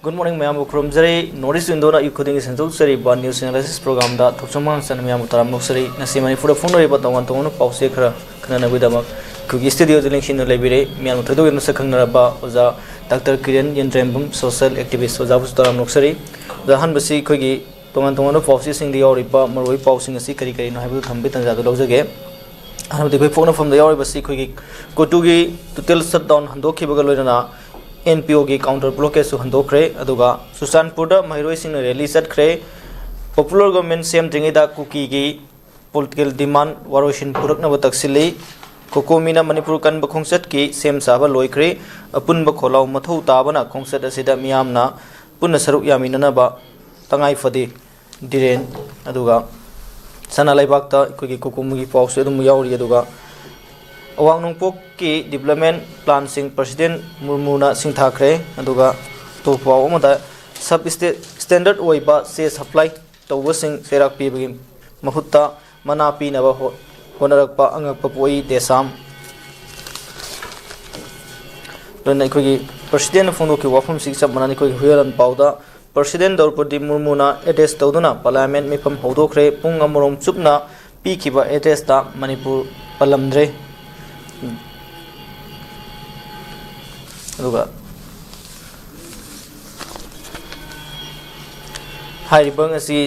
Good morning, Mayam Krumzari. Notice window na including essential seri ban news analysis program da THOKCHOM san Mayam Taram Noksari nasi manipur phone ri batawan tawon pause khara khana widama kugi studio link shin lebire Mayam thado na sakhang ba oza Dr. KIRAN YENDREMBAM social activist oza Taram Noksari da han basi khogi tawon pause sing di yori ba maroi pausing asi kari kari no habu thambe tanja do lojage han de koi phone from the yori basi khogi kotugi total shutdown hando khibaga loina NPO की counter blockade हंदोखरे अदुगा सुसानपुर महिरोई Singh rally चटखरे popular government सेम द्रिंगेदा कुकी की political demand वारोशिन पुरकनब तक्सिली कोकोमीना मणिपुर कनब खोंसत की सेम साबा लोइखरे अपुनब खोलाव मथौ ताबना खोंसत असिदा मियामना पुन सरुक यामिननबा तंगाई फदे दिरेन अदुगा सना लाइबाकता कोगी कोकोमुगी पाउस अदुम यावरी अदुगा अवांग नोंपोक की डेवलपमेंट प्लान सिंह प्रेसिडेंट मुर्मुना सिंह ठाकरे अदुगा तोपाव अमदा सब स्टैंडर्ड ओइबा से सप्लाई तौब सिंह सेराक पीबगी महुत्ता मना पीनब होनरकपा अंगकपा पोई देसाम लोना कोगी प्रेसिडेंट फोंदो की वाफम सिंह सब मनानी कोगी हुयरन पाउदा प्रेसिडेंट द्रौपदी मुर्मुना एड्रेस तौदुना पार्लियामेंट मिफम हौदोखरे पुंग अमरोम चुपना पीखिबा एड्रेस ता मणिपुर पलमद्रे अदुगा हाइरिबंग असि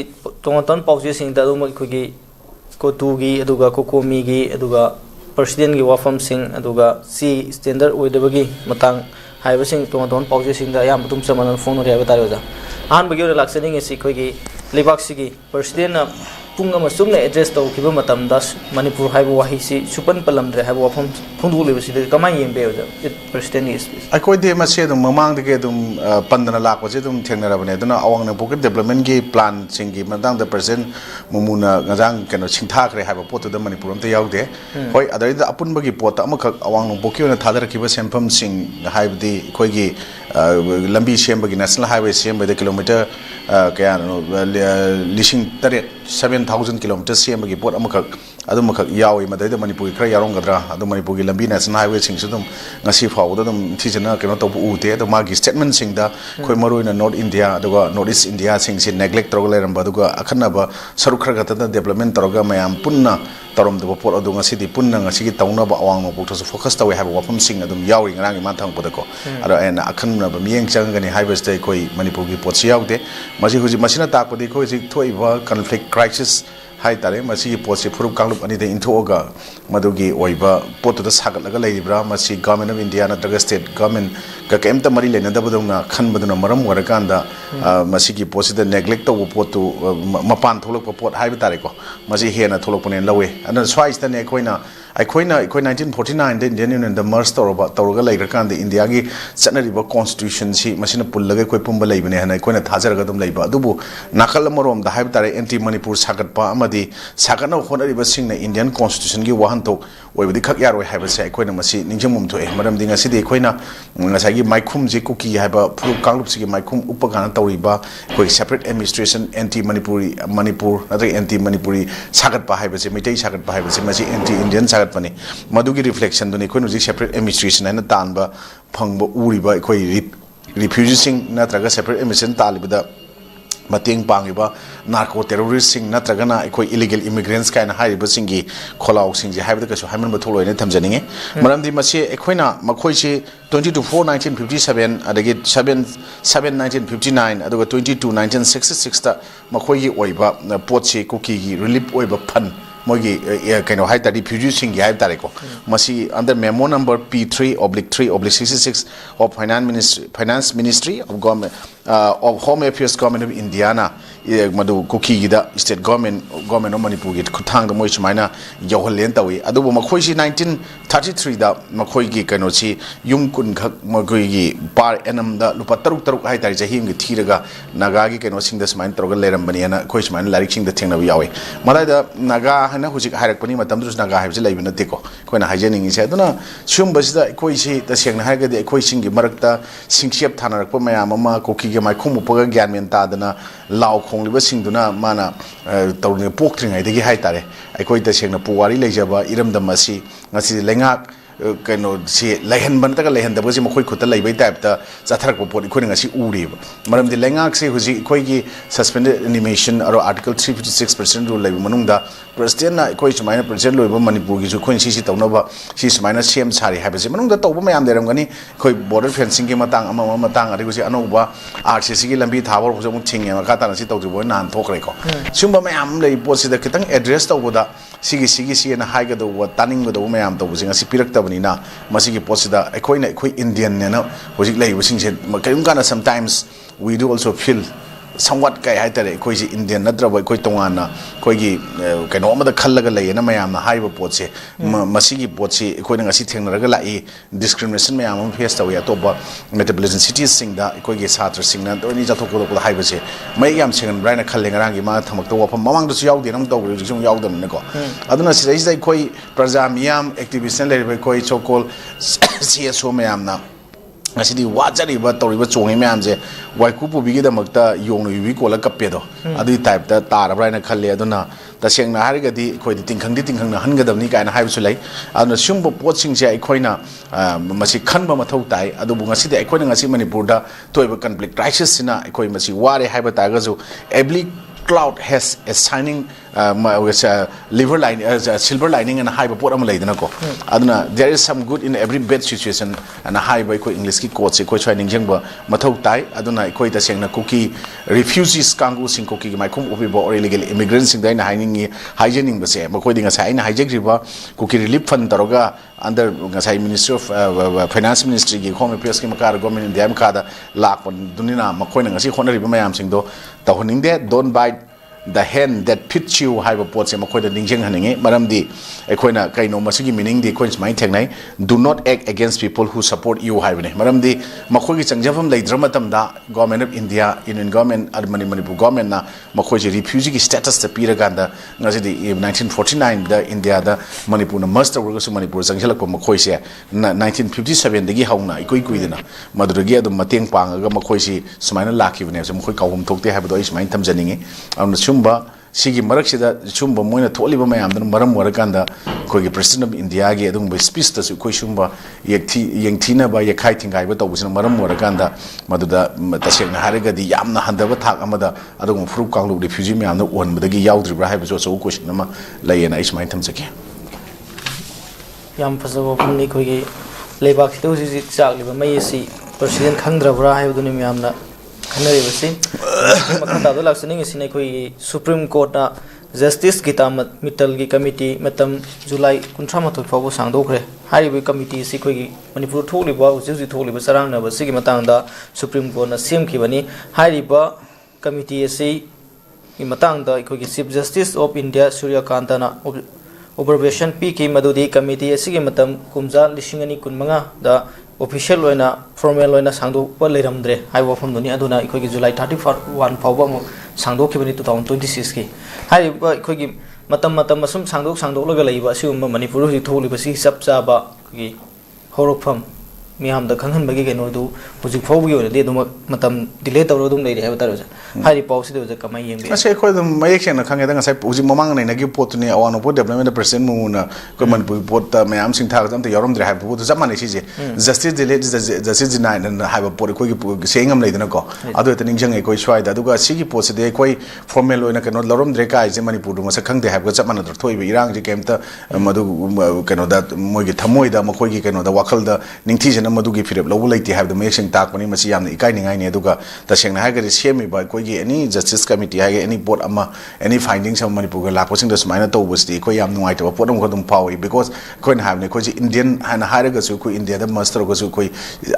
तोंगतन पाउजे सिंगदा दुम खुगी कोतुगी अदुगा कोकोमीगी अदुगा प्रेसिडेंट की वाफम सिंग अदुगा सी स्टैंडर्ड ओइदबगी मतंग हाइबसिंग तोंगतन पाउजे सिंगदा याम तुम समन फोन रे बतारे ओजा आन बगी लाक्सनिंग असि खुगी लेबाक्सिगी प्रेसिडेंट पुंग अमा सुमने एड्रेस तौखिबा मतम दास मणिपुर हाइबो वाहिसी सुपन पलमद्रे हाइबो वाफम फोंदुलेबसिदे कमाय येंबे ओजा प्रेसिडेंट की स्पीच अखोई दे मसे दुम ममांग दे दुम पंदना लाखोजे दुम थेंगनरबने दुना अवांगना पोकेट डेवलपमेंट की प्लान सिंगी मदांग द प्रेसिडेंट मुमुना गजांग केनो सिंथाखरे हाइबो पोतो द मणिपुर अमते यावदे होय अदरिद अपुनबगी पोत अमखक अवांग पोकियोना थादरखिबा सेंफम सिंग हाइबदी खोइगी लंबी सेंबगी नेशनल हाईवे सेंबदे किलोमीटर कयानो लिसिंग 7,000 किलोमीटर सेंबगी पोत अमखक अदुमखक यावी मदद मणिपुर खरा यारोंगद्रा अदु मणिपुर की लंबी नेशनल हाईवे सिंग सुदुम ngasi फावद दुम थिजना केनो तो उते तो मागी स्टेटमेंट सिंग दा खोइ मरोइना नॉर्थ इंडिया अदुगा नॉर्थ ईस्ट इंडिया सिंग से नेग्लेक्ट तरोग लेरंबा अदुगा अखनबा सरुक खरा गता डेवलपमेंट तरोगा मयाम पुन्ना तरोम दबो पोट अदु ngasi di punna ngasi gi tawnaba awang no bokto focus tawe haba wafam sing adum yawi ngrang ma thang podako aro en akhanna ba mieng changani highways dai koi manipur gi pot si yaude masi huji masina takpodi koi ji thoiba conflict crisis hai tare masi gi pot si furup kanglup ani de inthoga madugi oiba pot da sagat laga leibra masi government of india na daga state government ka kemta mari lena da bodona khan bodona maram warakanda masi gi pot si da neglect to pot tu mapan tholok pot hai tare ko masi hena tholok pone lawe ana swais ta ne koina अखोइना 1949 दे Indian union द merge तौरगा लेरकान द India की चनरिबा constitution सी मसिना पुल्लगे कोइ पुंब लेबने हना अखोइना थाजरगा दम लेबा अदुबु नाकल मरोम द हाइब तारे एंटी मणिपुर सागतपा अमदि सागतना होनरिबा सिंगना इंडियन कॉन्स्टिट्यूशन की वाहनथोक ओइबदि खक यारोय हाइबसे अखोइना मसि निंजमुम थोए मरम दिंग असि दे अखोइना ngसागी माइखुम जे कुकी हाइबा फुरु कांगलुप सिगी माइखुम उपगाना तौरिबा कोइ separate administration anti Manipuri Manipur नत्र एंटी मणिपुरी सागतपा हाइबसे मिटै सागतपा हाइबसे मसि एंटी इंडियन पने मधुगी रिफ्लेक्शन दुनी कोइ नुजी सेपरेट एडमिनिस्ट्रेशन है तानबा फंगबा उरिबा कोइ रिफ्यूजी सिंग नत्रगा सेपरेट एडमिनिस्ट्रेशन तालिबदा मतेंग पांगिबा नार्को टेररिस्ट सिंग नत्रगना कोइ इलीगल इमिग्रेंट्स काइना हाइबा सिंगी खोलाव सिंग जे हाइबदा कसु हाइमन बथोलोइने थमजनिंगे मरमदि मसे एखोइना मखोइसे 22/4/1957 अदगी 7/7/1959 अदुगा 22/1966 ता मखोइगी ओइबा पोटसे कुकीगी रिलीफ ओइबा फन मोगी कनो हाई तारी रिफ्यूजी सिंग हाई तारे को मसी under memo number P3/3/66 of finance ministry of government of home affairs government of India ना मधु कुकी गिदा स्टेट गवर्नमेंट ऑफ मणिपुर गी खुथांग मोइ सुमाइना यौहलेन तवी अदुबो मखोइसी 1933 दा मखोइगी कनो सी युम कुन खक मखोइगी पार एनम दा लुपा तरुक तरुक हाई तारी जहिम गी थीरगा नागा गी कनो सिंग द स्माइन तरोगा लेरम बनियाना कोइ सुमाइन लारिक सिंग द थेंगना यावे मलाइदा नागा हना हुजिक हाइरकपनी मतमदुस नागा हाइबजे लैबे नतेको कोइना हाइजेनिंग इसे अदुना सुमबसिदा कोइसी तसेंगना हाइगदे कोइसिंगी मरकता सिंगसेप थानरकप मयाम अमा कोकी गे माइखुम उपगा ज्ञान मेन तादना लाव खोंगलिबा सिंगदुना माना तौरने पोक्ट्रिंग हाइदगी हाइतारे अखोइ तसेंगना पुवारी लेजबा इरमदम असि ngasi lengak कनो से लेहन बन तक लेहन दबसे मखोई खुद लेबै टाइप ता चाथरक पोट इखोइ ngasi उरिब मरम दि लेंगाक से हुजि इखोइ gi suspended animation और article 356% rule लेबै मनुंगदा president ना इखोइ सुमाइना president लोइबो मणिपुर gi जुखोइन सी तौनबा सी सुमाइना सेम सारि हाबसे मनुंगदा तौबा मयाम देरमगनि इखोइ border fencing gi matang ama matang ari gusi अनौबा RCC gi lambi थाबर हुजो मु थिंगे मखा ताना सी तौजबो नान थोखरे को सुंबा मयाम लेइ पोसिदा खितंग एड्रेस तौबदा सिगी ना हाइगदो तानिंगदो मयाम तौबसिं ngasi piraktabani na masigi posida ekhoi Indian ne na hojik lai wasing se kayum kana sometimes we do also feel somewhat kai hai tare ekhoi si Indian natra boy ekhoi tonga na ekhoi gi kaino amada khallaga lai na mayam na haiba pot se masigi pot si ekhoi ngasi thengnaraga lai discrimination mayam face tawi atoba metropolitan cities sing da ekhoi gi satra sing na to ni jathok ko haiba se mai yam sengan braina khalle ngarang gi ma thamak to wafam mamang du yaw de nam to ri jung yaw dam ne ko aduna sirei dai ekhoi praja miyam activist le ekhoi chokol CSO mayam na ngasi di wajari ba tori ba chongi myam je waiku pu bigi da makta yong wi ko la kape do adi type ta tar bra na khalle aduna ta seng na har ga di khoi di tingkhang na han ga dam ni ka na hai su lai aduna sum bo pot sing je khoi na masi khan ba mathau tai adu bu ngasi de khoi na ngasi manipur da toi ba conflict crisis sina khoi masi ware hai ba ta ga zo every cloud has a shining silver lining and high report am laidana ko aduna there is some good in every bad situation and high by ko English ki quote se ko training jengba mathau tai aduna ko ta sengna cookie refugees kangu sing cookie mai khum obi bo or illegal immigrants sing daina hiding hygiening ba se ma ko dinga sai na hijack riba cookie relief fund taroga under ngasai ministry of finance ministry gi home affairs ki makar government india ma kada lak dunina ma ko na ngasi khonari ba mayam sing do tahoning de don't bite the hand that fits you have a pot se makoi da ningjeng haninge maramdi ekoina kaino masigi meaning di coins mai thengnai do not act against people who support you have ne maramdi makoi gi changjafam leidra matam da government of India union government manipur government na makoi ji refugee gi status ta pira ganda ngasi di 1949 da India da manipur na master work su manipur changjala ko makoi se 1957 dagi hauna ikoi kuidina maduragi adu mateng pangaga makoi si sumaina lakibne se makoi kawum thokte habdo is main thamjaninge amna chumba sigi maraksida chumba moina tholiba mayam dan maram warakanda koi president of India gi adung be speech ta su koi chumba yengthina ba yakhai thingai ba tawbusina maram warakanda maduda tasengna haraga di yamna handaba thak amada adung furu kanglu refugee mayam na on badagi yaudribra haiba so question nama layena is main thamjake yam phasabo phumni koi gi lebak situ si chak liba mai si president khangdrabra haibuduni mayamna khanari basi makata do laksani ngisine koi Supreme Court na justice gita mital gi committee matam July 19 fawo sangdokre haribi committee si koi manipur tholiba uji tholiba sarang na basi gi matang da Supreme Court na sem ki bani hariba committee si gi matang da koi Chief Justice of India Surya Kanta na observation p ki madudi committee si gi matam kumja lishingani kunmanga da official loina formal loina sangdo pa leiramdre hai wafam duni aduna ikoi gi July 31 fawba mo sangdo ki bani 2026 ki hai ikoi gi matam asum sangdo laga leiba sium manipur hi tholi basi sap cha ba ki horofam miyam da khanghan bagi geno du hujik fawbi ore de dum matam delay tawro dum leire ha tar hari pause de kamai yeng ase khoi dum mayek seng na khange da ngasai uji mamang nei na gi pot ni awano pot development president mu na ko man pot ta mayam sing thak jam te yorom dre ha bu to zaman si je justice delay justice deny na ha ba pot ko gi sengam nei na ko adu ta ning jang ei koi swai da du ga si gi pot se de koi formal loina ka no lorom dre kai je manipur du masa khang de ha ga zaman da thoi bi irang ji kem ta madu keno da moi gi thamoi da ma koi gi keno da wakal da ning thi na madu gi firep lo lai ti ha da mayek sing tak pani masi yam ikai ningai ne du ga ta seng na ha ga semi ba koi gi any justice committee ha any board ama any findings of manipur ga la ko sing da smaina to bus di ko yam nuai to podom ko dum pawi because ko na have ne ko ji Indian han ha ga su ko India da master ko su ko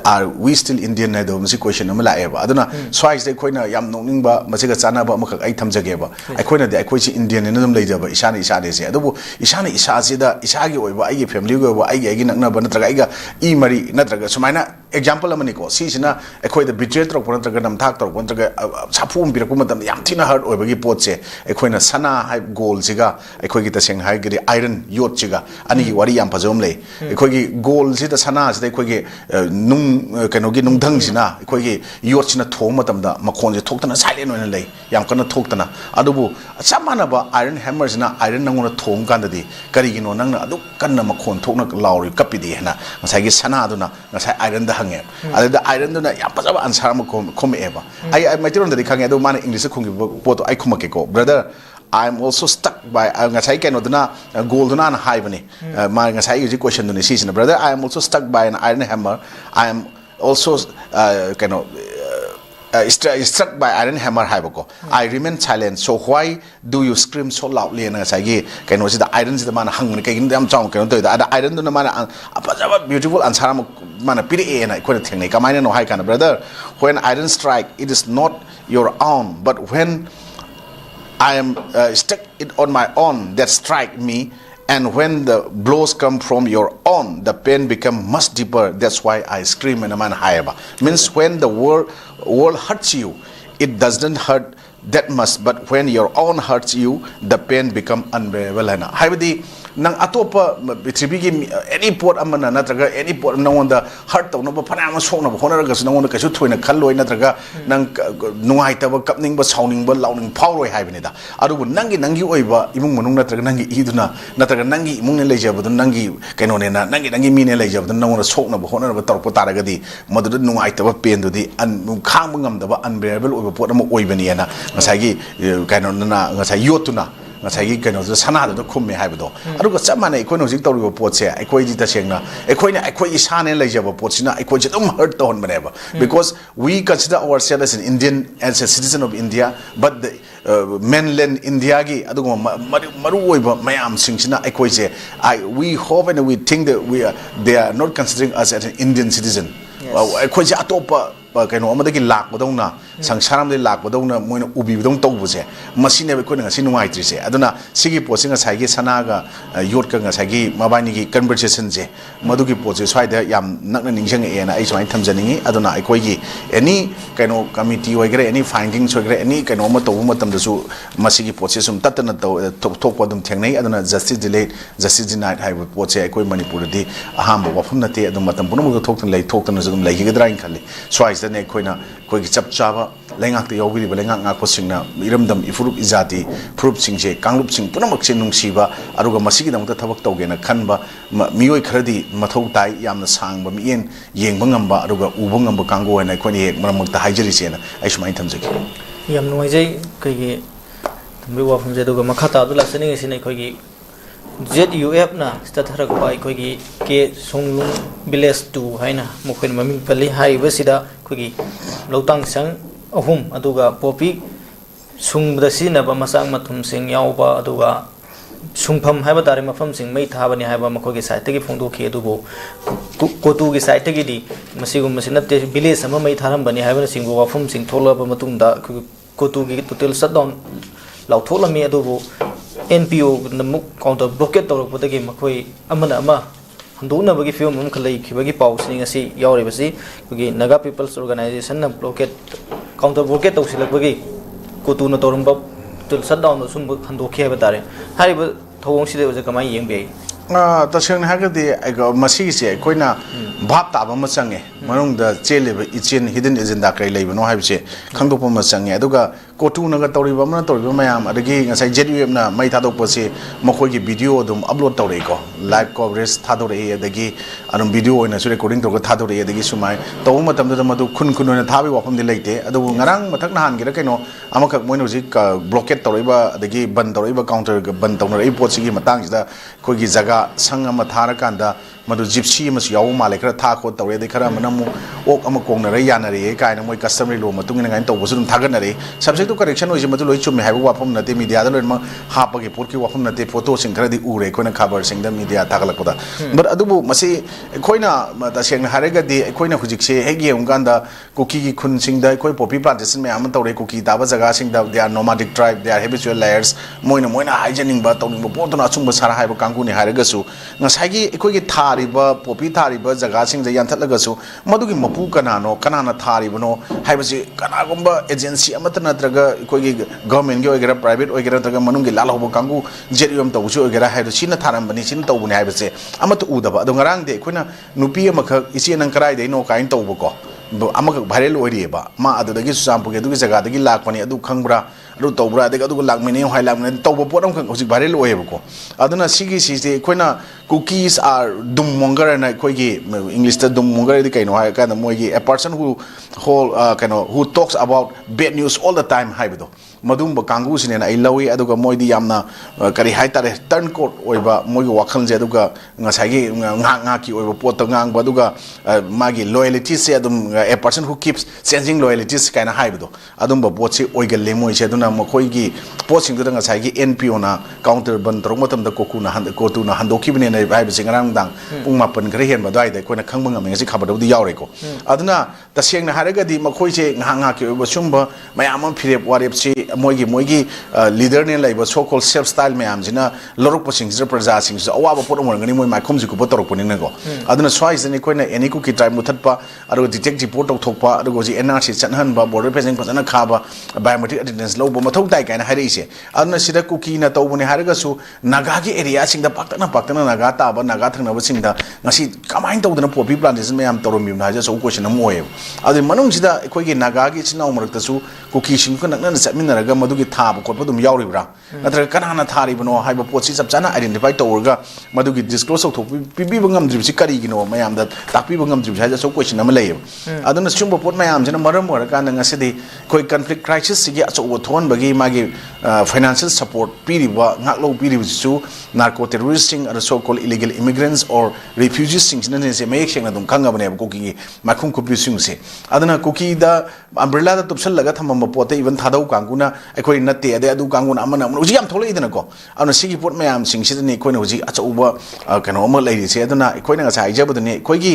are we still Indian na do masi question am la e ba aduna swais de ko na yam nongning ba masi ga chana ba makak ai thamjage ba ai ko na de ai ko ji Indian ne dum lai da ba isani de se adu isani isa ji da isa gi oi ba ai family go ba ai gi nakna ba na tra ga i mari na tra ga sumaina example amani ko si sina ekhoi da betray tor pon tra nam thak tor pon tra saphum birak matam yam thina hard oibagi pot se ekhoi na sana hai goal siga ekhoi gi ta seng hai gi iron yot siga ani gi wari yam phajom le ekhoi gi goal si da sana si da ekhoi gi nung kano gi nung dhang sina ekhoi gi yot sina thom matam da makhon je thok tana silent oina le yam kana thok tana adubu samana ba iron hammer sina iron nangona thom kan da di kari gi no nang na adu kanna makhon thok na lauri kapidi hena ngasai gi sana aduna ngasai iron da hange ada iron duna yam pajaba answer ma khom eba ai mairon da dikhange adu mana english khongi poto ai khomake ko brother I am also stuck by ngasai keno duna goal duna na hai bani ma ngasai ji question duna si sina brother I am also stuck by an iron hammer I am also keno struck by iron hammer hai bako I remain silent so why do you scream so loudly and ngasai gi keno si da iron si da mana hang kai yam chang keno to da iron duna mana apajaba beautiful answer ma mana piri e na ko theng nei kamai no hai kana brother when iron strike it is not your own but when I am stuck it on my own that strike me and when the blows come from your own the pain become much deeper that's why I scream and man higher means when the world hurts you it doesn't hurt that much but when your own hurts you the pain become unbearable and haibadi nang atopa prithvi any port amana natraga any port nangona hurt to no phana ma sokna honara ga nangona kasu thoina khalloi natraga nang nungai ta ba kapning ba sauning ba launing phawroi haibani da adubu nangi oiba imung manung natraga nangi iduna natraga nangi imung ne leijabadu nangi kaino ne na nangi mi ne leijabadu nangona sokna ba honara ba torpo taraga di madu nungai ta ba pen du di an khang ngam da ba unbearable oiba port ma oibani na ngasai gi kaino na ngasai yotuna ngasai kano sana da khum me haibdo aruga chamana ekoi hojik tawribo potse ekoi ji ta sengna ekoi isane leijaba potsina ekoi ji dum hurt ton maneba because we consider ourselves as an Indian as a citizen of India but the mainland India gi adugo maru oiba mayam singsina ekoi je we hope and we think that they are not considering us as an Indian citizen ekoi ji atopa kaino amadagi lakbadona sangsaram de lakbadona moina ubibidong tawbuse masine be koina ngasi nungai trise aduna sigi posing ngasai gi sanaga yot ka ngasai gi mabani gi conversation je madugi poje swaida yam nakna ningjang e na ai swai thamjaningi aduna ai koi gi any kaino committee oigre any findings oigre any kaino ma tawu matam dasu masigi poje sum tatana thok padum thengnai aduna justice delay justice denied hai poje ai koi manipur di ahamba wafum nate adum matam punamu thoktan lei thoktan zum lei gi dra khali swai ne koina koi gi chap chaba lengak te yogi ba lengak ngak posingna iramdam ifurup izati furup singje kanglup sing punamak se nungsiba aruga masigi damta thabak tawgena khanba miyoi khradi mathau tai yamna sangba mien yengba ngamba aruga uba ngamba kango na koni ek maramuk ta haijari sena ai sumai thamjaki yam noijai kai gi tambi wa phumje duga makhata du lasani sine koi gi ZUF na statharak bai koi gi ke songlung village 2 haina mukhin maming pali hai basida koi gi lotang sang ahum aduga popi sungda sina ba masang mathum sing yauba aduga sungpham haiba tare mafam sing mai thabani haiba makoi gi site gi phongdo khi adugo kotu gi site gi di masigum masina te village sama mai tharam bani haiba singbo wafum sing thola ba matungda kotu gi total shutdown lau thola mi adugo NPO namuk counter blockade tawrapodagi makoi amana ama handuna bagi film mum khalai khibagi pausing asi yauri basi bagi Naga People's Organization na blockade counter blockade tawsilakbagi kotuna tawramba tul shutdown sum handokhe ba tare hariba thawong side oja kamai yengbe taseng hagadi masi se koina bhap ta ba ma change manung da chele ba ichen hidden agenda kai leiba no haibse khangdop ma change aduga kotu na ga tori ba ma tori ba mayam adagi ngasai ZUF na mai thadok pose makoi gi video dum upload tawre ko live coverage thadore adagi anum video oina su recording to ga thadore adagi sumai taw ma tam da madu khun na thabi wafam de leite adu ngarang mathak na han gi ra kaino amakak moino ji blockade tawre ba adagi ban tawre ba counter ga ban tawna rei pot sigi matang ji da koi gi jaga sang ama thara kanda madu gypsy mas yaw male kra tha ko tawre de khara manamu ok ama kong na re yana re kai na moi customary lo matung ngai to bosum thagan na re subject to correction oi madu loi chum haibu wafam na te media da loi ma hapa ge port ki wafam na te photo sing khara di ure ko na khabar sing da media thagalak poda but adubu masi koina ta seng na hare ga di koina hujik se hegi unganda cookie gi khun sing da koi poppy plantation me am tawre cookie da ba jaga sing da they are nomadic tribe they are habitual layers moina hygienic ba tawning ba pot na chung ba sara haibu kangu ni hare ga su ngasai gi koi gi thari ba poppy thari ba jaga sing ja yan thatlaga su मधुगी मपू कनानो कनाना थारिबनो हाइबसे कनागुंबा agency अमत नत्रगा कोई गवर्नमेंट के ओइगरा प्राइवेट ओइगरा नत्रगा मनुंगी लालहोब कांगू जेरियम तौसु ओइगरा हाइदो सिन थारमबनी सिन तौबने हाइबसे अमत उदबा अदो ngaraang de koina nupi amakha isi nang karai de no kain tौबको अमक भाइरल ओइरिबा मा अदुदगी सुसामपुगे अदुगी जगादगी लाकपनी अदु खंगब्रा अदु तौब्रा अदु अदु लाकमिने हाइ लाकमिने तौब पोट अमक होजिक भाइरल ओइबको अदुना सिगी सिसे कोइना cookies are dum monger na koigi English ta dum monger di kaino ha kana moigi a person who who talks about bad news all the time haibido madum ba kangu sine na ai lawi aduga moidi yamna kari hai tare turn court oiba moigi wakhal je aduga ngasai gi nga ki oiba pot ngang ba aduga magi loyalty se adum a person who keeps changing loyalties kaina haibido adum ba pot se oigal le moi se aduna mokoi gi pot sing da ngasai gi NPO na counter ban torong matam da koku na kotu na handoki bine भाई सिंगरांग दांग पुंग मापन खरे हेन बदाई दे कोना खंगबंग ngam ngasi khabadau di yaure ko aduna taseng na haraga di makhoi se nga ki obasumba mayam phirep warep si moigi leader ne laiba so called self style mayam jina lorok pasing jira praja sing so awa por mor ngani moi makhum ji ku potorok ponin ko aduna swais ne koina eni ku ki time muthat pa aro detect report tok thok pa aro ji NRC chanhan ba border facing pasana khaba biometric attendance low bo mathau tai kaina hari se aduna sida ku ki na tawbune haraga su naga gi area sing da paktana naga Taba Naga थंगनबा सिंगदा ngasi kamain tawdana popi plantation mayam toromi na ja so question amoy adi manung sida ekhoi gi naga gi chinau marakta su kuki sing ko nakna chapminaraga madugi thaba kotpa dum yauribra natra kanana tharibno haiba potsi chapchana identify tawrga madugi disclose of pibi bangam dribsi kari gino mayam da takpi bangam dribsi ja so question am lay aduna chumba pot mayam jena maram waraka ngasi di koi conflict crisis sigi acho thon bagi magi financial support piriba ngaklo piribu su narco terroristing and so called illegal immigrants or refugees things ne se mek sheng na dum khanga bane ko ki makhum ko pisung se adana cookie da umbrella da tupsal laga thamam pote even thadau kanguna ekoi natte ade adu kanguna amana uji yam tholai idana ko ana sigi pot mayam sing se ne koi na uji achauba kano ama lai se adana ekoi na sa ijaba dane ekoi gi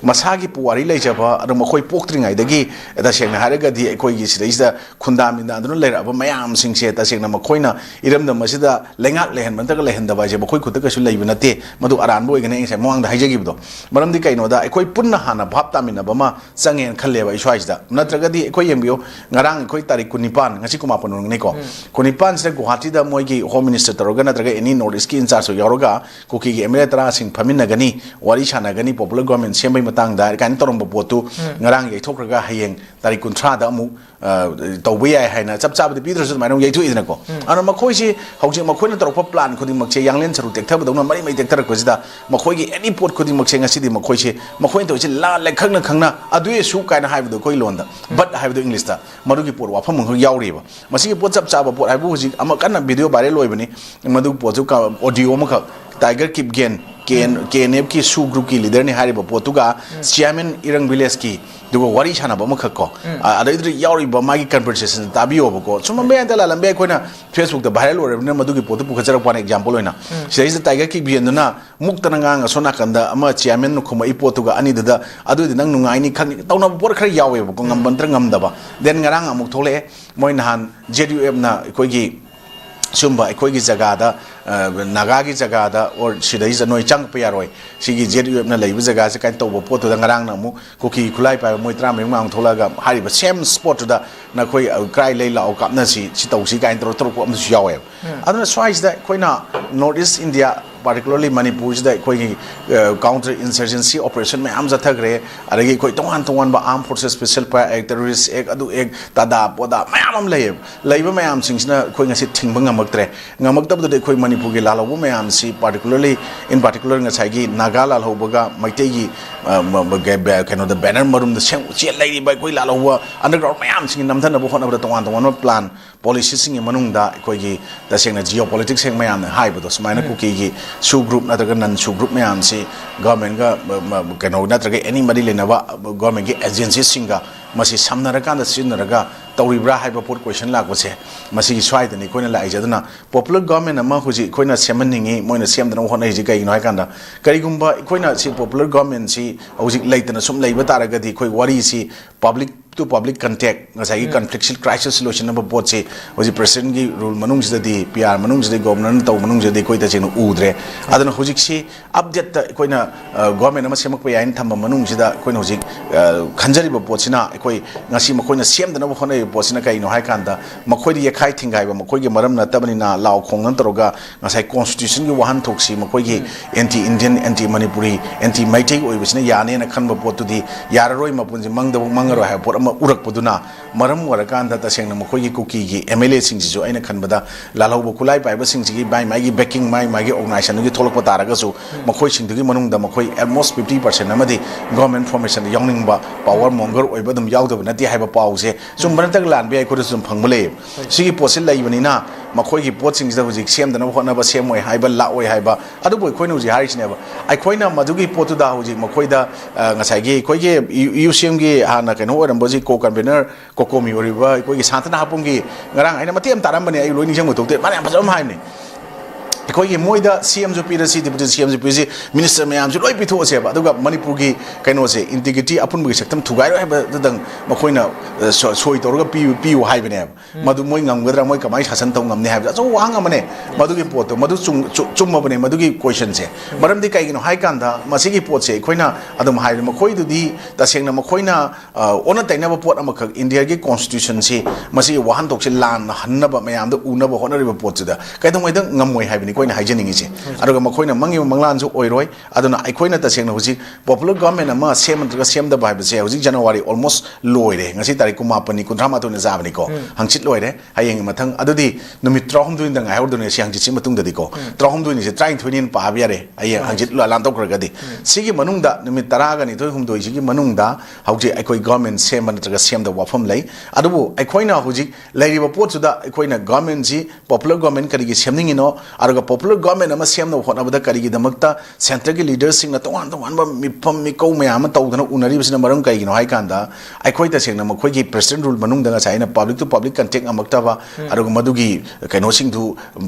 masagi puwari lai jaba adu makoi poktringai dagi da sheng na haraga di ekoi gi sida khundam inda aduna lai aba mayam sing se ta sheng na makoi na iram da masida lengak lehen mantaga lehen da ba je makoi khutaka su lai binate madu aran boy gane se mawang da haijagi bdo maram di kaino da ekoi punna hana bhap tamina bama changen khalle ba iswais da natraga di ekoi yembio ngarang ekoi tarik kunipan ngasi kuma panung ne ko kunipan se guwahati da moi gi home minister taroga natraga any notice ki in charge yaroga kuki gi emre tra sing phamina gani wari chana gani popular government sembai matang da kan torong ba potu ngarang ye thokraga hayeng tarik kunthra da mu tawbi ai haina chap chap di pidru mai nong ye thu idna ko ana makhoi si hauji makhoi na torok plan khuding makche yanglen charu tekthab dawna mari mai tekthar ko sida makhoi gi any pot khuding makche ngasi di makhoi si makhoi to si la le khangna adue su kaina haibdo koi londa but haibdo english ta maru gi por wa pham ngong yauri ba masi gi pot chap chap pot haibu huji ama kana video viral loibani madu pot ka audio ma tiger keep gain KNF ki su group ki leader ni hari ba potuga chairman irang village ki dugo wari chana ba makha ko adai yauri ba magi conversation tabi obo ko suma be antala lambe koina Facebook da viral ore na madu ki potu pukhachara one example hoina sei is tiger ki bian na muktana nga sona kanda ama chairman no khuma ipotuga ani da adu nang nungai ni khang tauna por khara yawe ko ngambantra ngamda ba then ngarang amuk thole moi nahan JDUM na koi gi sumba ekoi gi jaga da naga gi jaga da or sidai ja noi chang pe yaroi sigi JDUM na leibu jaga se kan to bo pot da ngarang na mu kuki khulai pa moi tra me mang thola ga hari ba same spot da na koi krai lei la kap na si tau si kan tro tro ko am su yawe aduna swais da koi na Northeast India particularly Manipur da koi counter insurgency operation me am jathak re aragi koi tongan ba armed forces special terrorist ek adu ek tada poda mayam leiba mayam singsna koi ngasi thingba ngamaktre ngamaktab da koi Manipur gi lalabu mayam si particularly in particular ngasai gi naga lalhobaga maitei gi kano the banner marum the same che lai ba koi lalhoba underground mayam sing namthana bo khona tongan plan policy sing manung da koi gi da sengna geopolitics seng mayam hai ba do smaina kuki gi su group natraga nan su group mayam si government ga kano natraga anybody lenaba government gi agency singa masi samnara kan da sinaraga tawribra haiba pot question la ko se masi gi swai da ni koina la ijaduna popular government ama huji koina semanningi moina semdana hona ji kai no ha kanda karigumba koina si popular government si hoji laitana sum leiba taraga di koi wari si public to public contact ngasai conflict crisis solution number pot se hoji president gi rule manung sida di PR manung sida governor taw manung sida koi ta chenu udre adana hojik si update ta koina government ama semak pa yain thamba manung sida koina hojik khanjari ba pot sina koi ngasi makoina sem dana ba khonai pot sina kai no hai kanda makoi di yakhai thingai ba makoi gi maram na tabani na law khong nan toroga ngasai constitution gi wahan thoksi makoi gi anti indian anti manipuri anti maitai oi bisna yane na khan ba pot tu di yararoi mapunji mangda mangaro ha pot ama urak poduna maram warakanda ta sengna makoi gi kuki gi MLA sing ji jo aina khan bada lalhau ba kulai pai ba sing ji gi bai mai gi backing mai mai gi organization gi tholok pa taraga su makoi sing gi manung da makoi almost 50% amadi government formation yongning ba power monger oi ba dum yaw da na ti hai ba pau se sum ban tak lan bi ai ko sum phang bale sigi posil lai bani na makoi gi pot sing ji da hujik sem da na hona ba sem oi hai ba la oi hai ba adu boi khoi nu ji hari sine ba ai khoi na madu gi potu da hujik makoi da ngasai gi khoi gi UCM gi hana kai no oram ba ji ko convener ko komi ori ba khoi gi santana hapung gi ngarang aina matem taram bani ai loi ni jang mutok te mane am pasam hai ne कोई मोइदा CM जो पीरसी deputy CM जो पीरसी minister ma'am जो लोई पिथो से बा दुगा मणिपुर की कइनो से इंटीग्रिटी अपन बगे सक्तम थुगाइरो है ददंग मखोइना सोई तोरगा पीयु हाइ बने मदु मोइ ngамगद्रा मोइ कमाइ शासन तौ ngамने है जो वांग मने मदु की पोत मदु चुम बने मदु की क्वेश्चन से मरम दि कइगिनो हाइ कांदा मसी की पोत से खोइना अदम हाइ मखोइ दुदि तसेंगना मखोइना ओना तैना पोत अमख इंडिया की कॉन्स्टिट्यूशन से मसी वाहन तोक से लान हन्नब मयाम द उनब होनरिब पोत दा कइदम मोइद ngамoi हाइ कोई हाइजनिंग से अगर मखोइना मंगी मंगलान जो ओइरोय अदुना अखोइना तसेंगना हुजि पॉपुलर गवर्नमेंट अमा सेमद्रगा सेमदा बाइबसे हुजि जनवरी ऑलमोस्ट लोइरे ngasi तारिख 9 19 ने जाबनि को हंचित लोइरे हायेंग मथंग अदुदि नुमित 3 दंग हाइहरदुने से हंचित मतुंग ददि को 3 से 33 पाबियारे हायेंग हंचित लान तोखरगदि सिगी मनुंगदा नुमित 10 गनि 3 सिगी मनुंगदा हौजि अखोइ गवर्नमेंट सेमद्रगा सेमदा वाफम लै अदुबु अखोइना हुजि लैरिबा पोतुदा अखोइना गवर्नमेंट जी पॉपुलर गवर्नमेंट करिगि सेमनिंगिनो अरगा पॉपुलर गवर्नमेंट अमा सेमनो होनाबदा करिगि दमकता सेंटर के लीडर्स सिंगना तोवान तोवान मिफम मिकौ मयाम तौदना उनरिबसिना मरम करिगिनो हाइ कांदा अखोइ तसेंगना मखोइगि प्रेसिडेंट रूल मनुंगदा साइना पब्लिक टू पब्लिक कंटेक्ट अमक्ताबा अरग मदुगी कइनो सिंधु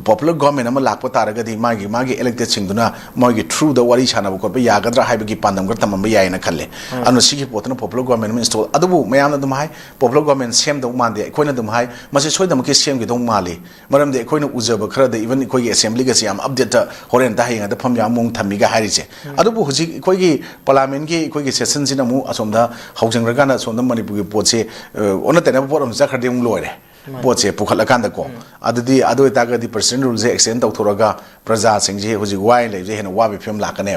पॉपुलर गवर्नमेंट अमा लाकपा तारगदि मागी इलेक्टेड सिंधुना मागी थ्रू द वारी सानाबो कोपे यागद्रा हाइबगी पांदमगर तमम यायना खल्ले अनु सिगी पोतना पॉपुलर गवर्नमेंट में इंस्टॉल अदुबु मयाम दम हाइ पॉपुलर गवर्नमेंट सेम दौ मांदे अखोइना दम हाइ मसे सोइदमके सेम गे दौ माले मरम दे अखोइना उजब खरा दे इवन अखोइगे असेंबली गे सियाम अपडेट होरेन ता हेंगा द फम या मोंग थमिगा हारिसे अदुबु हुजि अखोइगे पार्लियामेंट गे अखोइगे सेशन सिना मु असोमदा हौजंगरगाना सोमदा मणिपुर गे पोचे ओना तेना पोरम जाखरदे मु लोइरे पोचे पुखलकांदा को अदुदि अदोय तागदि प्रेसिडेंट रूल से एक्सटेंड तौथोरगा प्रजा सिंजे हुजि वाइ लेजे हेना वाबि फिल्म लाकने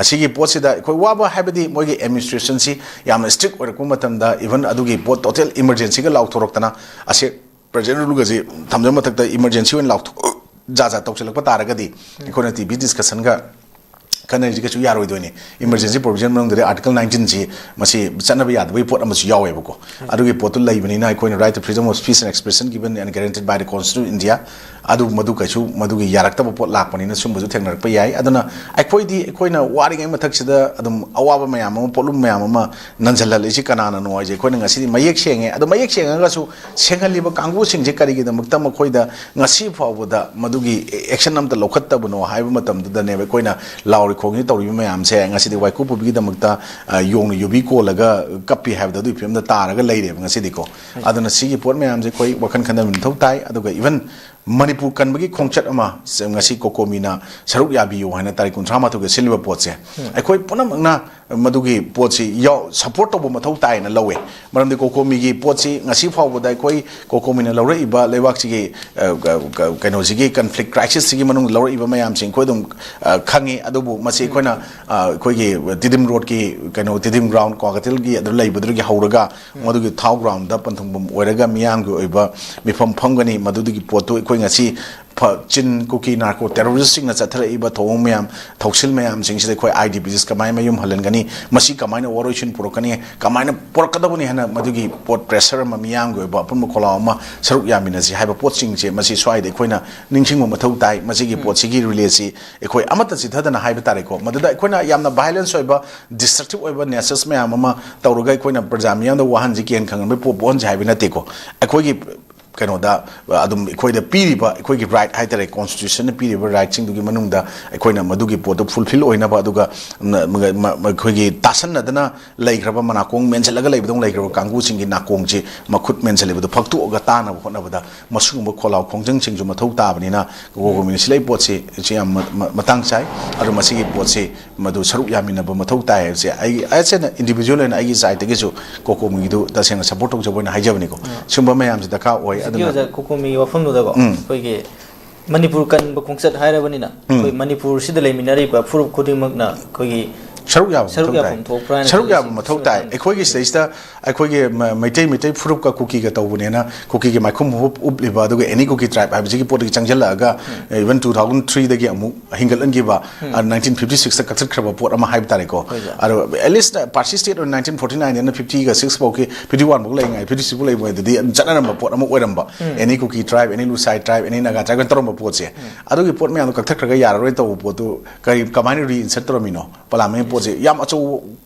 असिगी पोसेदा अखोइ वाबा हाइबदि मोइगे एडमिनिस्ट्रेशन सि याम स्ट्रिक्ट ओरकु मतमदा इवन अदुगी पोत टोटल इमरजेंसी गा लाउथोरक्तना असे प्रेसिडेंट रूल गजे थमजम मतकता इमरजेंसी वन लाउथो जाजा तौचलक तारगदि अखोना टीवी डिस्कशन गा कनेजी के यारोय दोने इमरजेंसी प्रोविजन मनों दरे आर्टिकल 19 जी मसी चनबे यादबे पोट अमसु यावेबको अदुगे पोतु लैबनिना अखोइना right to freedom of speech and expression given and guaranteed by the constitution India अदु मदु कछु मदुगे यारक्तब पोट लाकपनिना सुमबजु थेंगनरप याय अदुना अखोइदी अखोइना वारिङै मथक्सिदा अदुम अवाबा मयाम पोलुम मयाम नंजललेसि कनाना नोइजे अखोइना ngasi मयेक सेंगे अदु मयेक सेंगागासु सेंगलिबा कांगु सिंजे करिगिदा मक्ता मखोइदा ngasi फावबदा मदुगी एक्शन अमता लौखत्तबनो हाइबा मतमदने अखोइना लाउरि खोंगी तौरी मयाम से ngasi di waiku pubi da makta yong yubi ko laga kapi have da du film da taraga leire ngasi di ko aduna sigi pot mayam je koi wakan khanda min thau tai aduga even manipur kan bagi khongchat ama ngasi kokomina saruk yabi yo hana tari kun thama to ge silver pot se akoi punam na madugi pot si yo support to bo mathau tai na lawe maram de kokomi gi pot si ngasi phau bo dai koi kokomina lawra iba lewak si ge kaino si ge conflict crisis si ge manung lawra iba mayam sing koi dum khangi adubu masi koi na koi ge tidim road ki kaino tidim ground kogatil gi adu lai budru gi hauraga madugi thau ground da panthung bum oiraga miyam gi oiba mifam phangani madugi pot to ngasi chin cookie narco terrorist na chathara iba thong myam thoksil myam sing se khoi IDPs kamai mayum halengani masi kamai na waroshin purokani kamai na porkadabuni hana madugi pot pressure ma miyam go ba pun khola ma saruk yamina si haiba pot sing je masi swai de khoina ningsing mo mathau tai masi gi pot sigi release ekhoi amata si thadana haiba tare ko maduda khoina yamna violence oiba destructive oiba natures myam ma tauruga khoina prajamiam da wahan ji ken khangan me po bon jai bina te ko ekhoi gi kanoda adum equate piriba equate right haitare constitution piriba right sing dugi manungda equoina madugi pot fulfill oina ba duga equogi tasan adana laikraba manakong menchalaga laibdong laikraba kangu singi nakong ji makhut menchalibu phaktu oga tana hona bada masung kholau khongjang sing ju mathau ta banina go ministry pot se matang chai adu masi pot se madu saruk yamina ba mathau ta se ai se individual and ai side ge ju kokomi du ta seng support tok jabona haijabani ko sumba mayam ji daka oi aduna kokomi wafam no da ko koige manipur kan ba khongchat hairabani na koi manipur sida leiminari ba furup khuding mak na koigi saruk yab mathau tai ekhoi gi stage ta ekhoi gi maitai furup ka cookie ga tawbune na cookie gi maikhum upliba aduga any cookie tribe ha biji pot gi changjala ga even 2003 da gi amu hingal an gi ba 1956 ta kathak khaba pot ama haib tare ko aro at least party state on 1949 and 50 ga 6 boke 51 bok lai ngai 56 bok lai boy di chana na pot ama oiram ba any cookie tribe any lusai tribe any naga tribe torom pot se adugi pot me anu kathak khara ga yara roi taw pot tu kai kamani ri insert toromino palame yam acho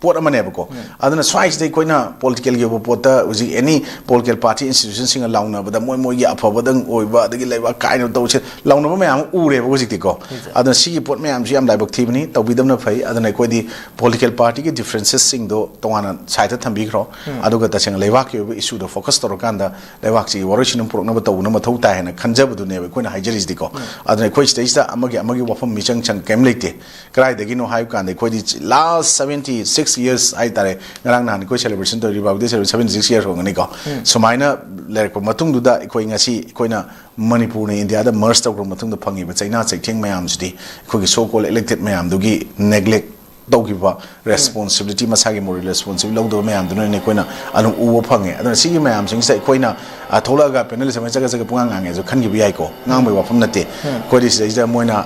pot amane bako adana swice de koina political ge pot ta uji any political party institution sing launa bada moi moi ya phobadang oiba adagi laiba kaino tawse launa ba mayam ure ba jikti ko adana si pot mayam ji am laibak thibni tawbidam na phai adana koi di political party ge differences sing do tongana side thambi khro aduga ta sing laiba ke issue do focus to kanda laiba chi warishinum prok na ba taw na ma thau ta hena khanjab du ne koina haijeris di ko adana koi stage ta amagi wafam michang chang kem leite krai dagi no hayu kan de koi di last 76 years I tare ngarang nan ko celebration to riba de 76 years ho ngani ko sumaina lerko matung duda koi ngasi koina manipur ne india da merge to matung da phangi ba china chaitheng mayam sidi koi so called elected mayam dugi neglect dogiba responsibility masagi moral responsibility lo do mayam du ne koina anu uwo phange adana sigi mayam sing sai koina thola ga panel sama jaga punga ngange jo khangi bi ai ko ngang bai wafam nate ko dis da moina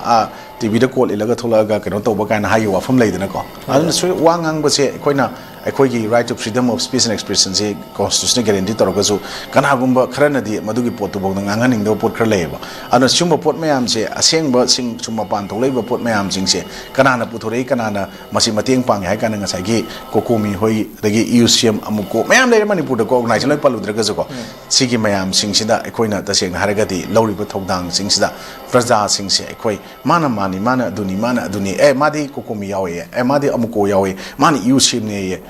TV da call ilaga thola ga kano to ba kana hayu wafam leidana ko adana so wangang ba se koina ekhoi right to freedom of speech and expression se constitution guarantee toroga so kana gumba kharana di madugi pot to bong nganganing do pot khar leba adana sumba pot mayam se aseng ba sing summa pan to leiba pot mayam sing se kana na puthorei kana na masi mateng pang hai kana ngasai gi kokomi hoi dagi UCM amuko mayam le manipur da ko organization loi palu draga ko sigi mayam sing sida ekhoi na taseng haraga di lauri ba thodang sing sida praja sing se ekhoi mana aduni madi kokomi yawe madi amuko yawe mani UCM ne ye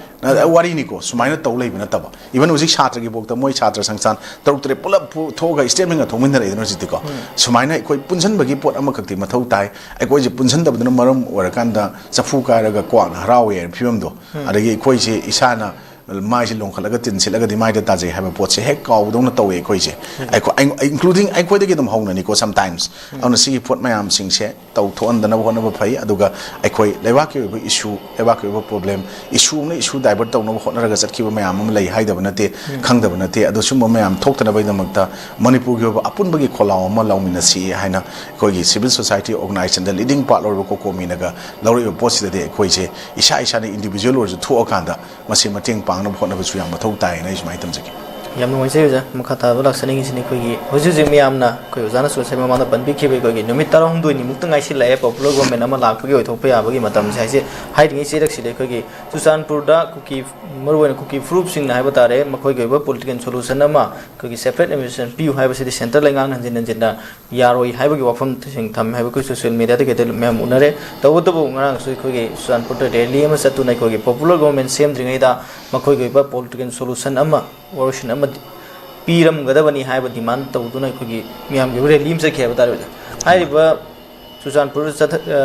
wari ni ko sumaina tawlei bina taba even uji chhatra gi bokta moi chhatra sangsan taruk tre pulap thoga statement ga thomin da university ko sumaina koi punsan bagi pot ama kakti mathau tai koi je punsan da badana maram orakanda chafu ka raga kwa harawe phimam do adagi koi je isana mai si long khalaga tin silaga di mai da taje have pot se hek kaw dong na tawe koi je including koi da gi dum hongna ni ko sometimes on si pot mayam sing se taw thon da na hona ba phai aduga koi lewa ke issue lewa ke problem issue divert taw no hona raga chat ki mayam am lai hai da banate khang da banate adu sum mayam thok tana bai da makta manipur ge apun bagi kholaw ma lawmina si haina koi gi civil society organization the leading part lor ko ko minaga lawri post de koi je isa ni individual or thu akanda masi mateng na phone na su yang mathau tai na ismai tam jaki yam no se ja makhata ba laksani gi sini koi gi hoju je miyam na koi jana so se ma na ban bi ke be koi gi numit tarong doi ni mukta ngai si lai popular government ama lak gi oi thok pa ya ba gi matam sai se hai ding se rak si le koi gi susanpur da kuki marwen kuki fruit sing na hai ba tare ma koi gi ba political solution ama koi gi separate administration pu hai ba se center lai ngang nan jin da yaroi hai ba gi wafam sing tham hai ba koi social media de ke de mem unare to bo ngarang so koi gi susanpur da rally ama satu nai koi gi popular government sem dringai da ma koi gi ba political solution ama worship ama piram gadabani haiba demand tawduna khogi miyam ge rally im se kheba tar haiba susanpur